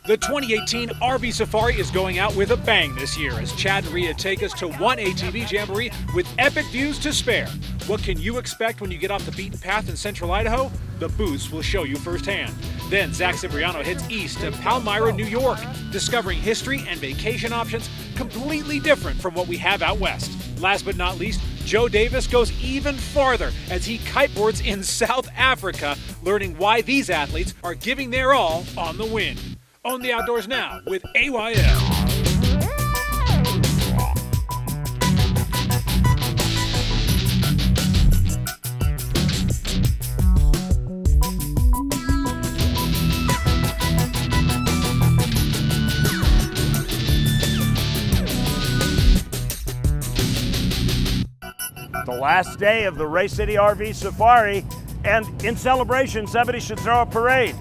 The 2018 RV Safari is going out with a bang this year as Chad and Rhea take us to one ATV jamboree with epic views to spare. What can you expect when you get off the beaten path in central Idaho? The booths will show you firsthand. Then Zack heads east to Palmyra, New York, discovering history and vacation options completely different from what we have out west. Last but not least, Joe Davis goes even farther as he kiteboards in South Africa, learning why these athletes are giving their all on the wind. Own the outdoors now with AYL. The last day of the Race City RV Safari, and in celebration, somebody should throw a parade.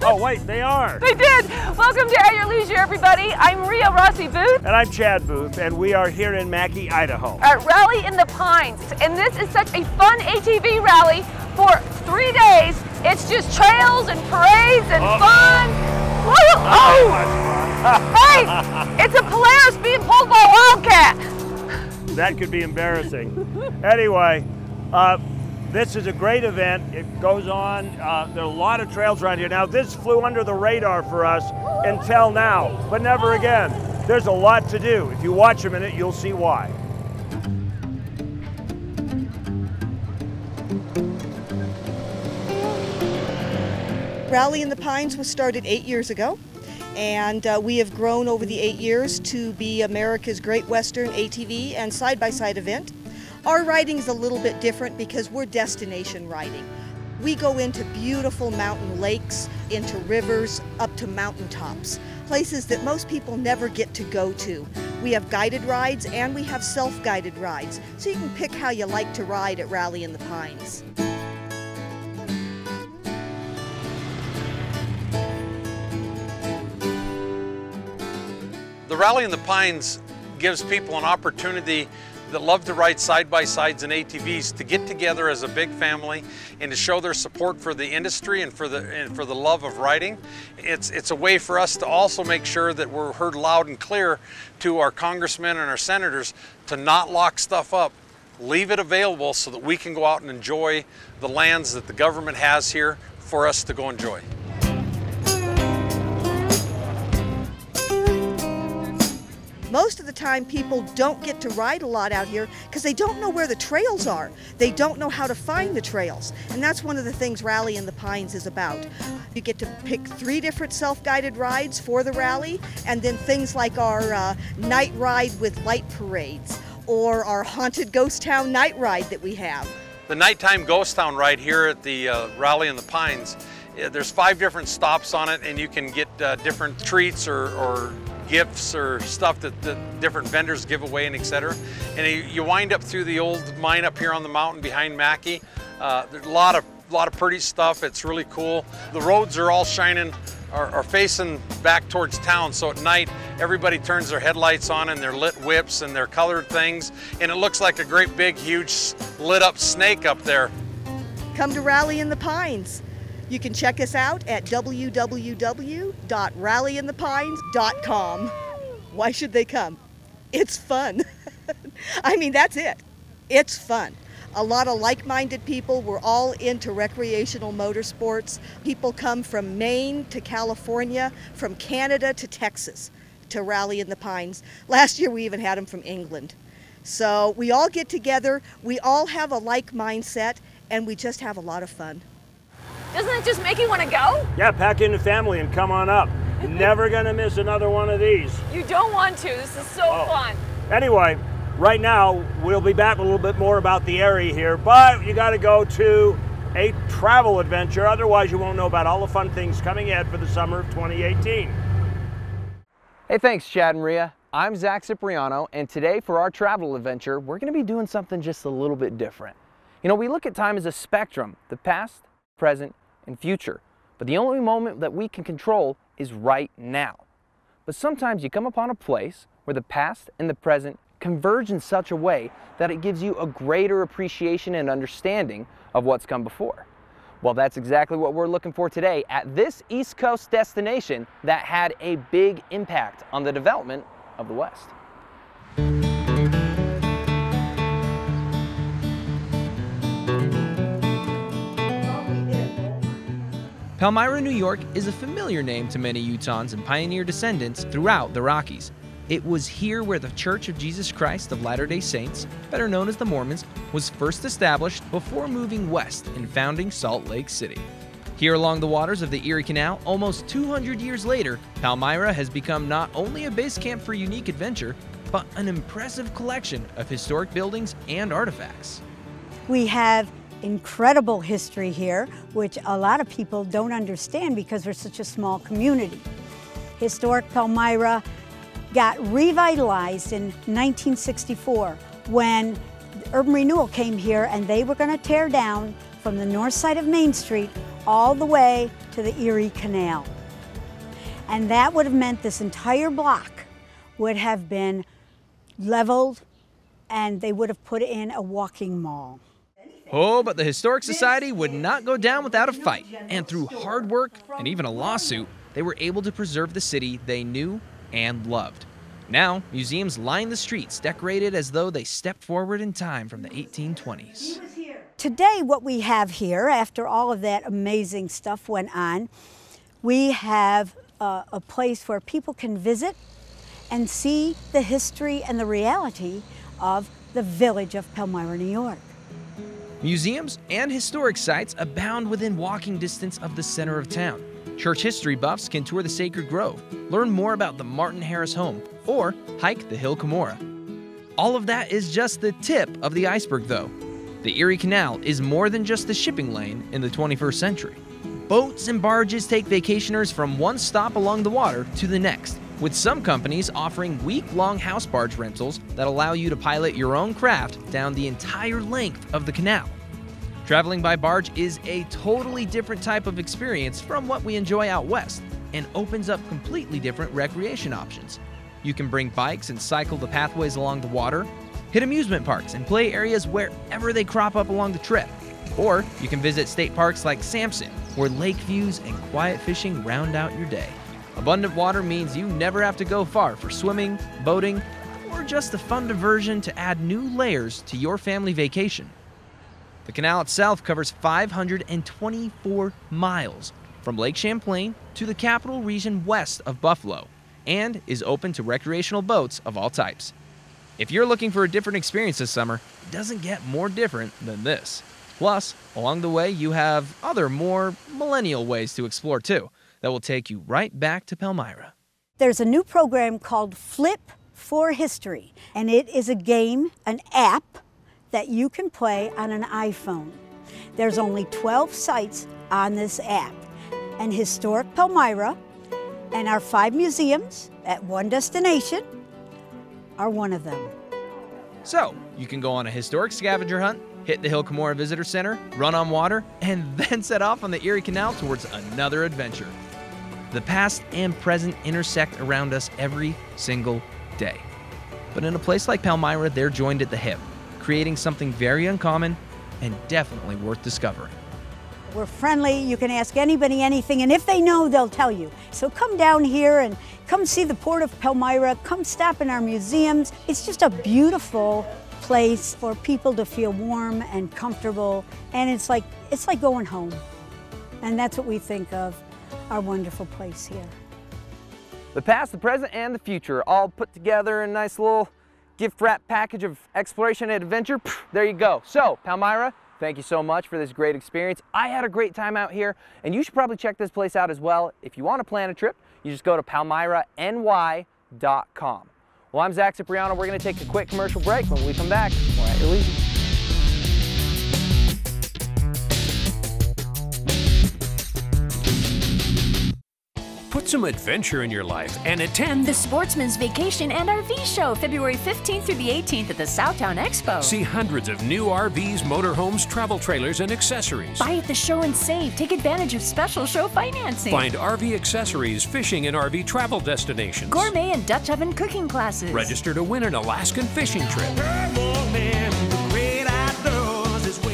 Oh wait, they are. They did. Welcome to At Your Leisure, everybody. I'm Rhea Rossi Booth. And I'm Chad Booth, and we are here in Mackay, Idaho. At Rally in the Pines. And this is such a fun ATV rally for 3 days. It's just trails and parades and fun. Woo! Oh! Hey, it's a Polaris being pulled by a Wildcat. That could be embarrassing. Anyway, this is a great event. It goes on. There are a lot of trails around here. Now, this flew under the radar for us until now, but never again. There's a lot to do. If you watch a minute, you'll see why. Rally in the Pines was started 8 years ago, and we have grown over the 8 years to be America's Great Western ATV and side-by-side event. Our riding is a little bit different because we're destination riding. We go into beautiful mountain lakes, into rivers, up to mountaintops, places that most people never get to go to. We have guided rides and we have self-guided rides, so you can pick how you like to ride at Rally in the Pines. The Rally in the Pines gives people an opportunity that love to ride side-by-sides and ATVs to get together as a big family and to show their support for the industry and for the love of riding. It's a way for us to also make sure that we're heard loud and clear to our congressmen and our senators to not lock stuff up, leave it available so that we can go out and enjoy the lands that the government has here for us to go enjoy. Most of the time people don't get to ride a lot out here because they don't know where the trails are. They don't know how to find the trails. And that's one of the things Rally in the Pines is about. You get to pick 3 different self-guided rides for the rally, and then things like our night ride with light parades or our haunted ghost town night ride that we have. The nighttime ghost town ride here at the Rally in the Pines, there's 5 different stops on it, and you can get different treats or gifts or stuff that the different vendors give away and etc. And you wind up through the old mine up here on the mountain behind Mackay. There's a lot of pretty stuff. It's really cool. The roads are all shining, are facing back towards town, so at night everybody turns their headlights on and their lit whips and their colored things, and it looks like a great big huge lit up snake up there. Come to Rally in the Pines. You can check us out at www.rallyinthepines.com. Why should they come? It's fun. I mean, that's it. It's fun. A lot of like-minded people. We're all into recreational motorsports. People come from Maine to California, from Canada to Texas to Rally in the Pines. Last year we even had them from England. So we all get together, we all have a like mindset, and we just have a lot of fun. Doesn't it just make you want to go? Yeah, pack in the family and come on up. Never gonna miss another one of these. You don't want to. This is so fun. Anyway, right now, we'll be back a little bit more about the area here, but you gotta go to a travel adventure, otherwise you won't know about all the fun things coming ahead for the summer of 2018. Hey, thanks Chad and Rhea. I'm Zack, and today for our travel adventure, we're gonna be doing something just a little bit different. You know, we look at time as a spectrum, the past, present, and future, but the only moment that we can control is right now. But sometimes you come upon a place where the past and the present converge in such a way that it gives you a greater appreciation and understanding of what's come before. Well, that's exactly what we're looking for today at this East Coast destination that had a big impact on the development of the West. Palmyra, New York is a familiar name to many Utahns and pioneer descendants throughout the Rockies. It was here where the Church of Jesus Christ of Latter-day Saints, better known as the Mormons, was first established before moving west and founding Salt Lake City. Here along the waters of the Erie Canal, almost 200 years later, Palmyra has become not only a base camp for unique adventure, but an impressive collection of historic buildings and artifacts. We have incredible history here, which a lot of people don't understand because we're such a small community. Historic Palmyra got revitalized in 1964 when Urban Renewal came here and they were going to tear down from the north side of Main Street all the way to the Erie Canal. And that would have meant this entire block would have been leveled and they would have put in a walking mall. Oh, but the Historic Society would not go down without a fight. And through hard work and even a lawsuit, they were able to preserve the city they knew and loved. Now, museums line the streets, decorated as though they stepped forward in time from the 1820s. Today, what we have here, after all of that amazing stuff went on, we have a place where people can visit and see the history and the reality of the village of Palmyra, New York. Museums and historic sites abound within walking distance of the center of town. Church history buffs can tour the Sacred Grove, learn more about the Martin Harris home, or hike the Hill Cumorah. All of that is just the tip of the iceberg, though. The Erie Canal is more than just a shipping lane in the 21st century. Boats and barges take vacationers from one stop along the water to the next, with some companies offering week-long house barge rentals that allow you to pilot your own craft down the entire length of the canal. Traveling by barge is a totally different type of experience from what we enjoy out west and opens up completely different recreation options. You can bring bikes and cycle the pathways along the water, hit amusement parks and play areas wherever they crop up along the trip. Or you can visit state parks like Sampson, where lake views and quiet fishing round out your day. Abundant water means you never have to go far for swimming, boating, or just a fun diversion to add new layers to your family vacation. The canal itself covers 524 miles from Lake Champlain to the Capital Region west of Buffalo and is open to recreational boats of all types. If you're looking for a different experience this summer, it doesn't get more different than this. Plus, along the way, you have other more millennial ways to explore too that will take you right back to Palmyra. There's a new program called Flip for History, and it is a game, an app, that you can play on an iPhone. There's only 12 sites on this app, and Historic Palmyra and our 5 museums at one destination are one of them. So, you can go on a historic scavenger hunt, hit the Hill Cumorah Visitor Center, run on water, and then set off on the Erie Canal towards another adventure. The past and present intersect around us every single day. But in a place like Palmyra, they're joined at the hip, creating something very uncommon and definitely worth discovering. We're friendly, you can ask anybody anything, and if they know, they'll tell you. So come down here and come see the Port of Palmyra, come stop in our museums. It's just a beautiful place for people to feel warm and comfortable, and it's like going home. And that's what we think of our wonderful place here. The past, the present, and the future all put together in a nice little gift wrap package of exploration and adventure. There you go. So, Palmyra, thank you so much for this great experience. I had a great time out here, and you should probably check this place out as well. If you want to plan a trip, you just go to palmyrany.com. Well, I'm Zack Cipriano. We're going to take a quick commercial break. When we come back, we're at your leisure. Put some adventure in your life and attend the Sportsman's Vacation and RV Show, February 15th through the 18th at the Southtown Expo. See hundreds of new RVs, motorhomes, travel trailers, and accessories. Buy at the show and save. Take advantage of special show financing. Find RV accessories, fishing, and RV travel destinations. Gourmet and Dutch oven cooking classes. Register to win an Alaskan fishing trip.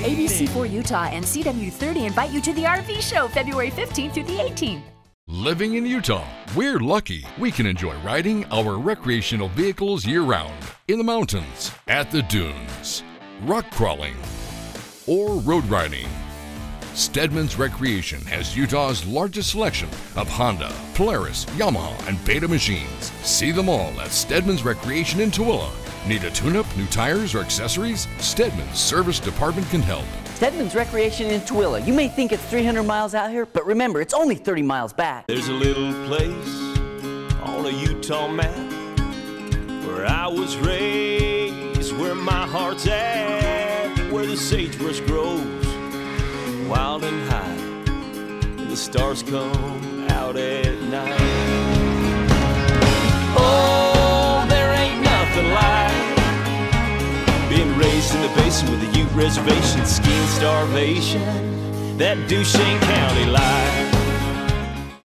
ABC AC4 Utah and CW30 invite you to the RV show February 15th through the 18th. Living in Utah, we're lucky we can enjoy riding our recreational vehicles year-round in the mountains, at the dunes, rock crawling, or road riding. Stedman's Recreation has Utah's largest selection of Honda, Polaris, Yamaha, and Beta machines. See them all at Stedman's Recreation in Tooele. Need a tune-up, new tires, or accessories? Stedman's Service Department can help. Stedman's Recreation in Tooele. You may think it's 300 miles out here, but remember, it's only 30 miles back. There's a little place on a Utah map where I was raised, where my heart's at, where the sagebrush grows wild and high, and the stars come out at night. Oh, there ain't nothing like being raised in the basin with a Ute reservation, skiing starvation, that Duchesne County life.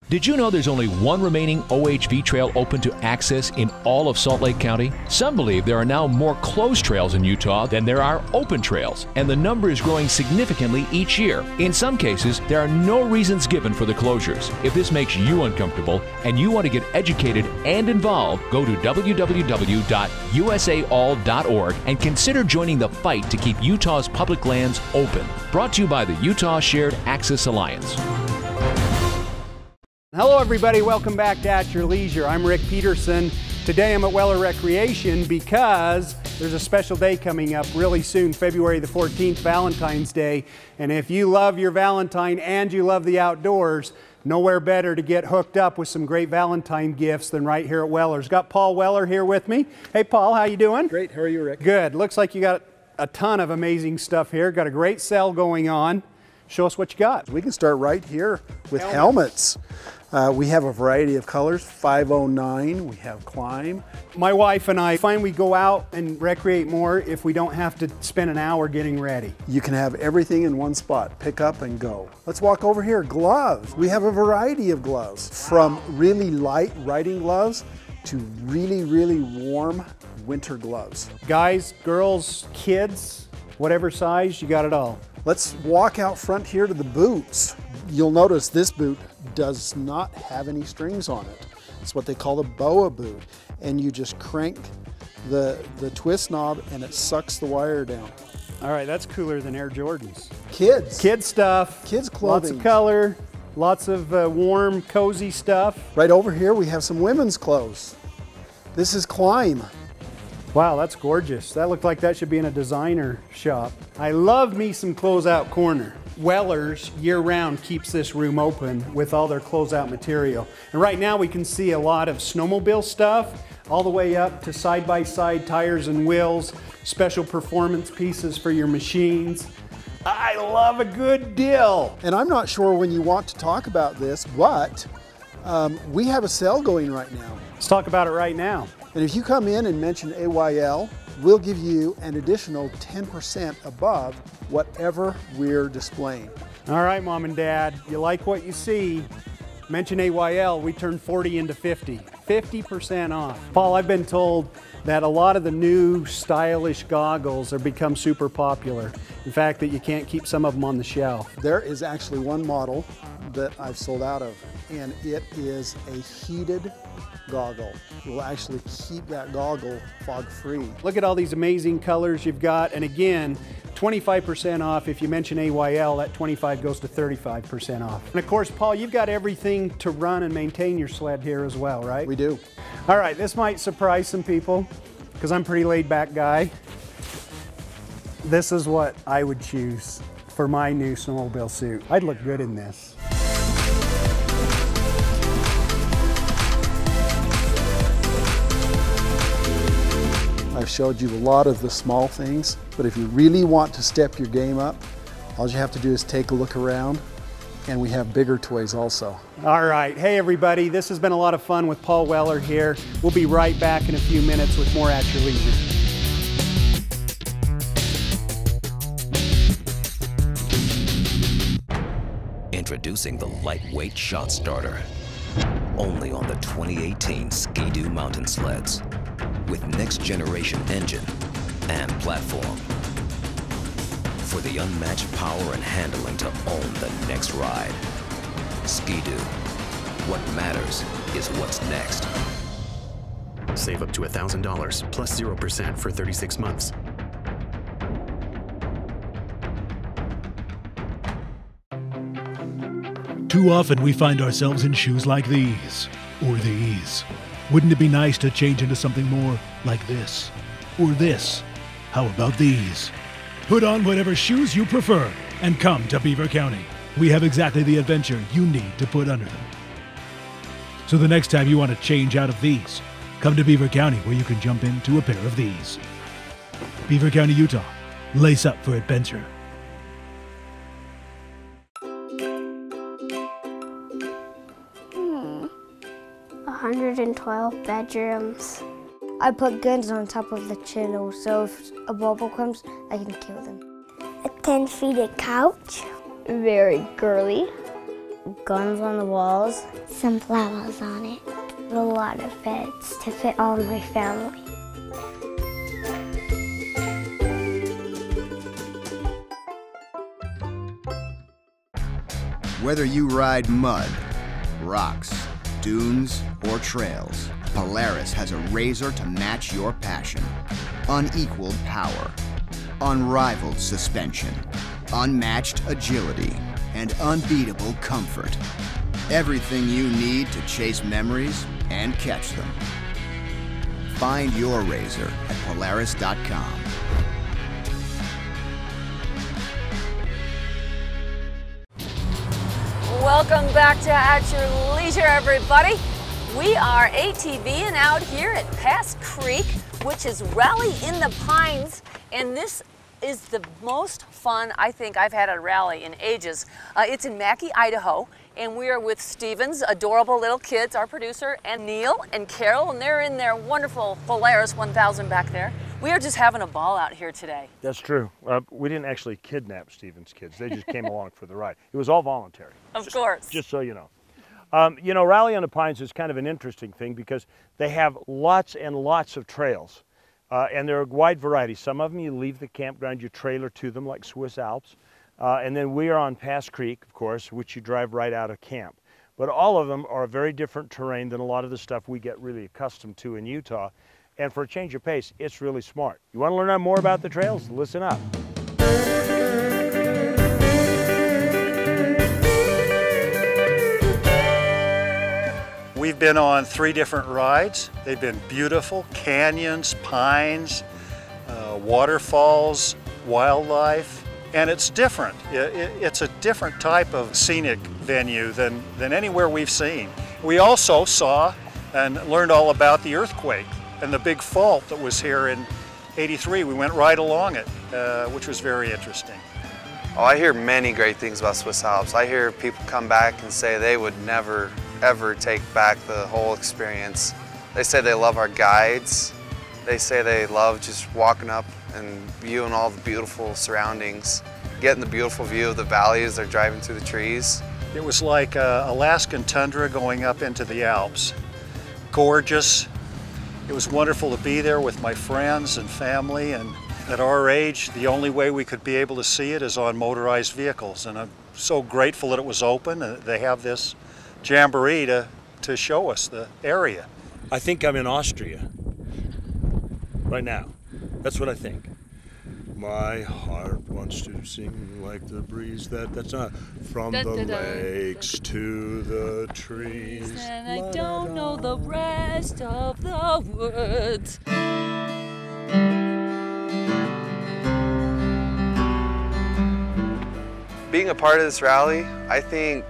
Did you know there's only one remaining OHV trail open to access in all of Salt Lake County? Some believe there are now more closed trails in Utah than there are open trails, and the number is growing significantly each year. In some cases, there are no reasons given for the closures. If this makes you uncomfortable and you want to get educated and involved, go to www.usaall.org and consider joining the fight to keep Utah's public lands open. Brought to you by the Utah Shared Access Alliance. Hello everybody, welcome back to At Your Leisure. I'm Rick Peterson. Today I'm at Weller Recreation because there's a special day coming up really soon, February the 14th, Valentine's Day. And if you love your Valentine and you love the outdoors, nowhere better to get hooked up with some great Valentine gifts than right here at Weller's. Got Paul Weller here with me. Hey Paul, how you doing? Great, how are you, Rick? Good. Looks like you got a ton of amazing stuff here. Got a great sale going on. Show us what you got. We can start right here with helmets. We have a variety of colors, 509, we have Climb. My wife and I find we go out and recreate more if we don't have to spend an hour getting ready. You can have everything in one spot, pick up and go. Let's walk over here, gloves. We have a variety of gloves, from really light riding gloves to really, really warm winter gloves. Guys, girls, kids, whatever size, you got it all. Let's walk out front here to the boots. You'll notice this boot does not have any strings on it. It's what they call a boa boot. And you just crank the twist knob and it sucks the wire down. All right, that's cooler than Air Jordans. Kids. Kid stuff. Kids clothing. Lots of color, lots of warm, cozy stuff. Right over here we have some women's clothes. This is Climb. Wow, that's gorgeous. That looked like that should be in a designer shop. I love me some closeout corner. Weller's year-round keeps this room open with all their closeout material. And right now we can see a lot of snowmobile stuff, all the way up to side-by-side tires and wheels, special performance pieces for your machines. I love a good deal. And I'm not sure when you want to talk about this, but we have a sale going right now. Let's talk about it right now. And if you come in and mention AYL, we'll give you an additional 10% above whatever we're displaying. All right, Mom and Dad, you like what you see, mention AYL, we turn 40 into 50. 50% off. Paul, I've been told that a lot of the new stylish goggles have become super popular. In fact, that you can't keep some of them on the shelf. There is actually one model that I've sold out of, and it is a heated goggle. It will actually keep that goggle fog-free. Look at all these amazing colors you've got, and again, 25% off. If you mention AYL, that 25 goes to 35% off. And of course, Paul, you've got everything to run and maintain your sled here as well, right? We do. All right, this might surprise some people because I'm a pretty laid-back guy. This is what I would choose for my new snowmobile suit. I'd look good in this. I've showed you a lot of the small things, but if you really want to step your game up, all you have to do is take a look around, and we have bigger toys also. All right, hey everybody, this has been a lot of fun with Paul Weller here. We'll be right back in a few minutes with more At Your Leisure. Introducing the lightweight shot starter, only on the 2018 Ski-Doo mountain sleds, with next generation engine and platform. for the unmatched power and handling to own the next ride. Ski-Doo. What matters is what's next. Save up to $1,000 plus 0% for 36 months. Too often we find ourselves in shoes like these, or these. Wouldn't it be nice to change into something more like this, or this? How about these? Put on whatever shoes you prefer and come to Beaver County. We have exactly the adventure you need to put under them. So the next time you want to change out of these, come to Beaver County where you can jump into a pair of these. Beaver County, Utah. Lace up for adventure. Hmm. 112 bedrooms. I put guns on top of the channel, so if a bubble comes, I can kill them. A 10-feet couch. Very girly. Guns on the walls. Some flowers on it. A lot of beds to fit all my family. Whether you ride mud, rocks, dunes, or trails, Polaris has a razor to match your passion. Unequaled power, unrivaled suspension, unmatched agility, and unbeatable comfort. Everything you need to chase memories and catch them. Find your razor at Polaris.com. Welcome back to At Your Leisure, everybody. We are ATVing out here at Pass Creek, which is Rally in the Pines, and this is the most fun I think I've had at a rally in ages. It's in Mackay, Idaho, and we are with Steven's adorable little kids, our producer, and Neil and Carol, and they're in their wonderful Polaris 1000 back there. We are just having a ball out here today. That's true. We didn't actually kidnap Steven's kids. They just came along for the ride. It was all voluntary. Of course. Just so you know. You know, Rally on the Pines is kind of an interesting thing because they have lots and lots of trails. And they're a wide variety. Some of them you leave the campground, you trailer to them like Swiss Alps. And then we are on Pass Creek, of course, which you drive right out of camp. But all of them are a very different terrain than a lot of the stuff we get really accustomed to in Utah. And for a change of pace, it's really smart. You want to learn more about the trails? Listen up. We've been on 3 different rides. They've been beautiful: canyons, pines, waterfalls, wildlife, and it's different. It's a different type of scenic venue than anywhere we've seen. We also saw and learned all about the earthquake and the big fault that was here in '83. We went right along it, which was very interesting. Oh, I hear many great things about Swiss Alps. I hear people come back and say they would never, ever take back the whole experience. They say they love our guides. They say they love just walking up and viewing all the beautiful surroundings, getting the beautiful view of the valley as they're driving through the trees. It was like Alaskan tundra going up into the Alps. Gorgeous. It was wonderful to be there with my friends and family, and at our age, the only way we could be able to see it is on motorized vehicles, and I'm so grateful that it was open and they have this jamboree to show us the area. I think I'm in Austria right now. That's what I think. My heart wants to sing like the breeze that's not from the lakes to the trees. And I don't know the rest of the words. Being a part of this rally, I think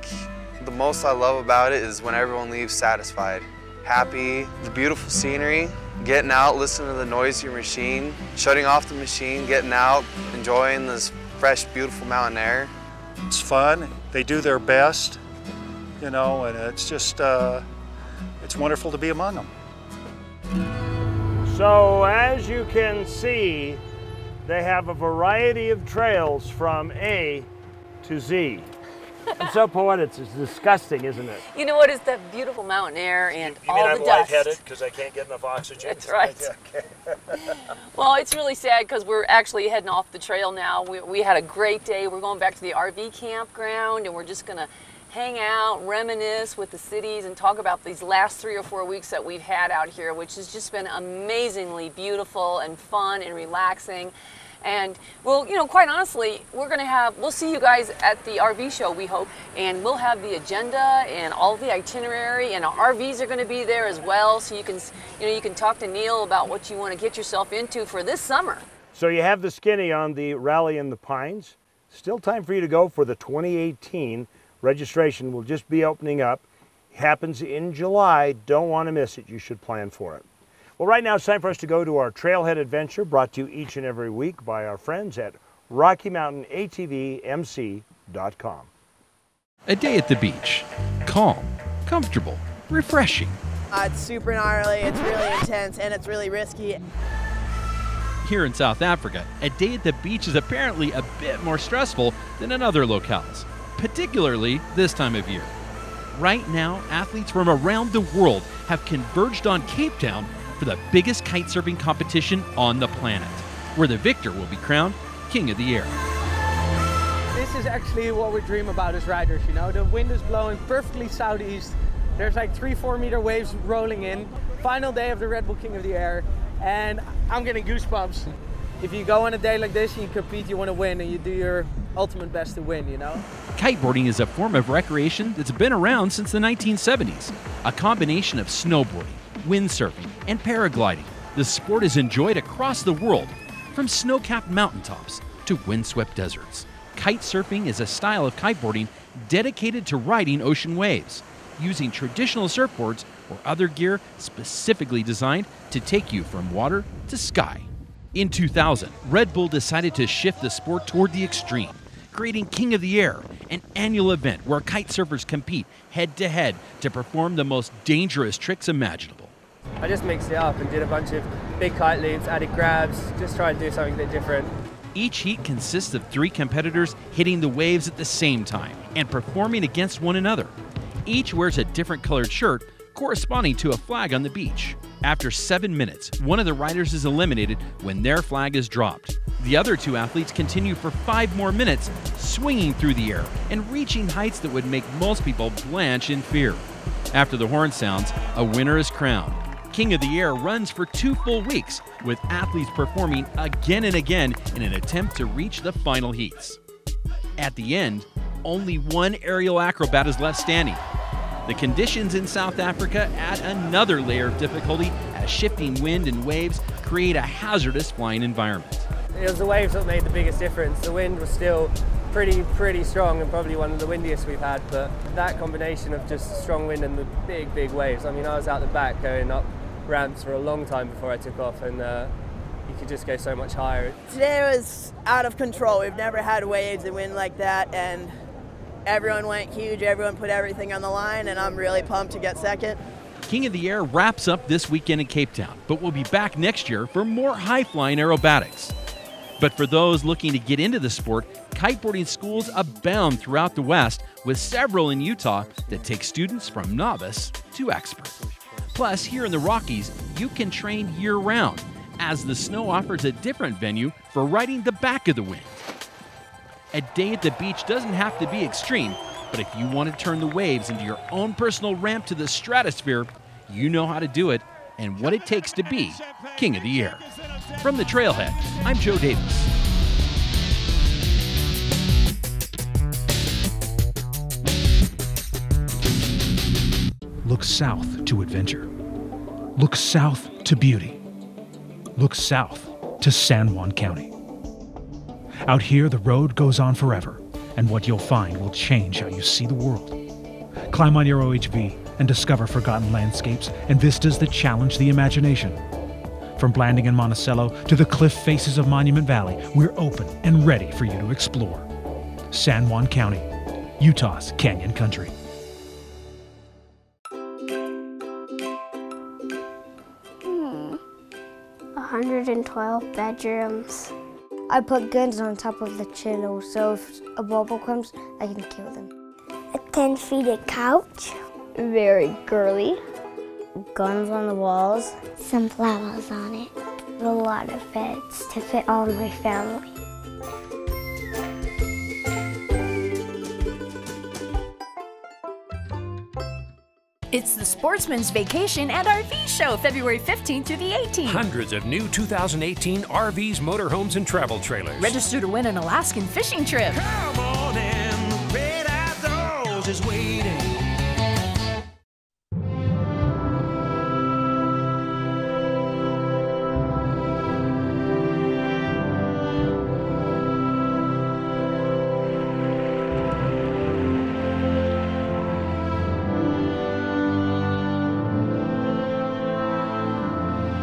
the most I love about it is when everyone leaves satisfied, happy, the beautiful scenery, getting out, listening to the noise of your machine, shutting off the machine, getting out, enjoying this fresh, beautiful mountain air. It's fun. They do their best, you know, and it's just, it's wonderful to be among them. So as you can see, they have a variety of trails from A to Z. I'm so poetic. It's disgusting, isn't it? You know what? It's that beautiful mountain air and You all mean the I'm dust. lightheaded because I can't get enough oxygen? That's right. Okay. Well, it's really sad because we're actually heading off the trail now. We had a great day. We're going back to the RV campground, and we're just going to hang out, reminisce with the cities, and talk about these last 3 or 4 weeks that we've had out here, which has just been amazingly beautiful and fun and relaxing. And well, you know, quite honestly, we'll see you guys at the RV show, we hope, and we'll have the agenda and all the itinerary, and our RVs are going to be there as well, so you can talk to Neil about what you want to get yourself into for this summer. So you have the skinny on the Rally in the Pines. Still time for you to go for the 2018. Registration will just be opening up. Happens in July. Don't want to miss it. You should plan for it. Well, right now it's time for us to go to our Trailhead Adventure, brought to you each and every week by our friends at RockyMountainATVMC.com. A day at the beach. Calm, comfortable, refreshing. It's super gnarly, it's really intense, and it's really risky. Here in South Africa, a day at the beach is apparently a bit more stressful than in other locales, particularly this time of year. Right now, athletes from around the world have converged on Cape Town for the biggest kite surfing competition on the planet, where the victor will be crowned King of the Air. This is actually what we dream about as riders, you know. The wind is blowing perfectly southeast. There's like 3-4 meter waves rolling in. Final day of the Red Bull King of the Air, and I'm getting goosebumps. If you go on a day like this and you compete, you want to win, and you do your ultimate best to win, you know? Kiteboarding is a form of recreation that's been around since the 1970s, a combination of snowboarding, windsurfing, and paragliding. The sport is enjoyed across the world, from snow-capped mountaintops to windswept deserts. Kite surfing is a style of kiteboarding dedicated to riding ocean waves, using traditional surfboards or other gear specifically designed to take you from water to sky. In 2000, Red Bull decided to shift the sport toward the extreme, creating King of the Air, an annual event where kite surfers compete head-to-head to perform the most dangerous tricks imaginable. I just mixed it up and did a bunch of big kite loops, added grabs, just trying to do something a bit different. Each heat consists of 3 competitors hitting the waves at the same time and performing against one another. Each wears a different colored shirt corresponding to a flag on the beach. After 7 minutes, one of the riders is eliminated when their flag is dropped. The other 2 athletes continue for 5 more minutes, swinging through the air and reaching heights that would make most people blanch in fear. After the horn sounds, a winner is crowned. King of the Air runs for 2 full weeks, with athletes performing again and again in an attempt to reach the final heats. At the end, only one aerial acrobat is left standing. The conditions in South Africa add another layer of difficulty as shifting wind and waves create a hazardous flying environment. It was the waves that made the biggest difference. The wind was still pretty strong and probably one of the windiest we've had, but that combination of just strong wind and the big waves. I mean, I was out the back going up ramps for a long time before I took off, and you could just go so much higher. Today was out of control. We've never had waves and wind like that, and everyone went huge. Everyone put everything on the line, and I'm really pumped to get second. King of the Air wraps up this weekend in Cape Town, but we'll be back next year for more high-flying aerobatics. But for those looking to get into the sport, kiteboarding schools abound throughout the West, with several in Utah that take students from novice to expert. Plus, here in the Rockies, you can train year-round, as the snow offers a different venue for riding the back of the wind. A day at the beach doesn't have to be extreme, but if you want to turn the waves into your own personal ramp to the stratosphere, you know how to do it and what it takes to be King of the Air. From the Trailhead, I'm Joe Davis. Look south to adventure. Look south to beauty. Look south to San Juan County. Out here, the road goes on forever, and what you'll find will change how you see the world. Climb on your OHV and discover forgotten landscapes and vistas that challenge the imagination. From Blanding and Monticello to the cliff faces of Monument Valley, we're open and ready for you to explore. San Juan County, Utah's Canyon Country. 112 bedrooms. I put guns on top of the chiller, so if a bubble comes, I can kill them. 10-seated couch. Very girly. Guns on the walls. Some flowers on it. A lot of beds to fit all my family. It's the Sportsman's Vacation and RV Show, February 15th through the 18th. Hundreds of new 2018 RVs, motorhomes, and travel trailers. Register to win an Alaskan fishing trip. Come on in, the great outdoors is waiting.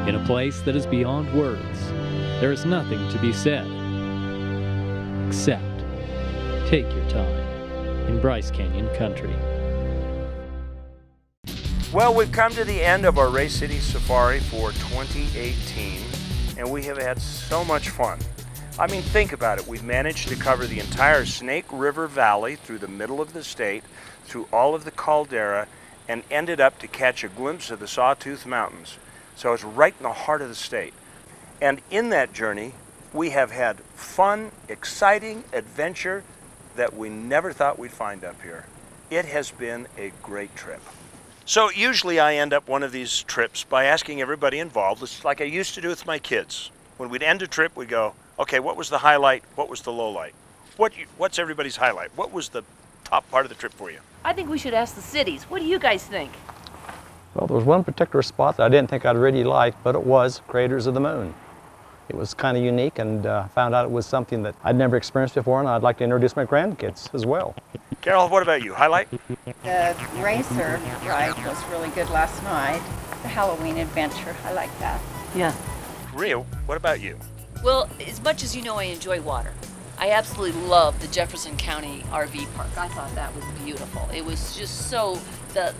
In a place that is beyond words, there is nothing to be said, except take your time in Bryce Canyon country. Well, we've come to the end of our Race City Safari for 2018, and we have had so much fun. I mean, think about it. We've managed to cover the entire Snake River Valley through the middle of the state, through all of the caldera, and ended up to catch a glimpse of the Sawtooth Mountains. So it's right in the heart of the state. And in that journey, we have had fun, exciting adventure that we never thought we'd find up here. It has been a great trip. So usually I end up one of these trips by asking everybody involved, it's like I used to do with my kids. When we'd end a trip, we'd go, okay, what was the highlight? What was the low light? What's everybody's highlight? What was the top part of the trip for you? I think we should ask the cities. What do you guys think? Well, there was one particular spot that I didn't think I'd really like, but it was Craters of the Moon. It was kind of unique, and found out it was something that I'd never experienced before, and I'd like to introduce my grandkids as well. Carol, what about you? Highlight? The racer ride was really good last night. The Halloween adventure, I like that. Yeah. Rio, what about you? Well, as much as you know I enjoy water, I absolutely love the Jefferson County RV park. I thought that was beautiful. It was just so, the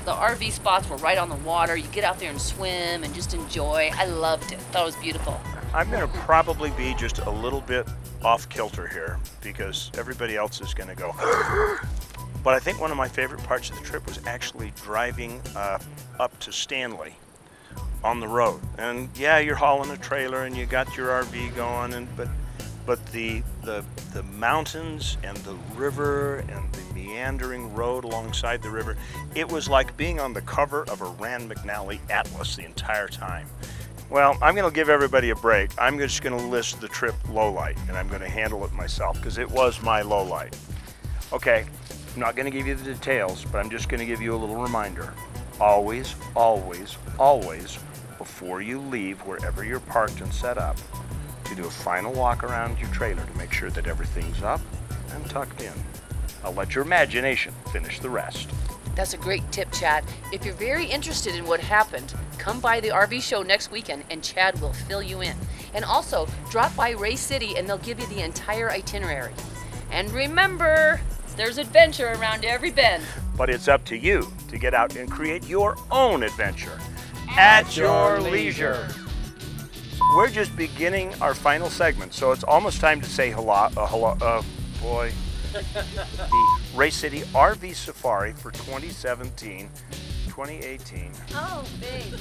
RV spots were right on the water. You get out there and swim and just enjoy. I loved it. Thought it was beautiful. I'm going to probably be just a little bit off kilter here because everybody else is going to go. But I think one of my favorite parts of the trip was actually driving up to Stanley on the road. And yeah, you're hauling a trailer and you got your RV going, but the mountains and the river and the meandering road alongside the river, it was like being on the cover of a Rand McNally atlas the entire time. Well, I'm going to give everybody a break. I'm just going to list the trip lowlight, and I'm going to handle it myself because it was my lowlight. Okay, I'm not going to give you the details, but I'm just going to give you a little reminder. Always, always, always, before you leave wherever you're parked and set up, to do a final walk around your trailer to make sure that everything's up and tucked in. I'll let your imagination finish the rest. That's a great tip, Chad. If you're very interested in what happened, come by the RV show next weekend and Chad will fill you in. And also, drop by Race City and they'll give you the entire itinerary. And remember, there's adventure around every bend. But it's up to you to get out and create your own adventure at your leisure. We're just beginning our final segment, so it's almost time to say the Race City RV Safari for 2017-2018. Oh, babe.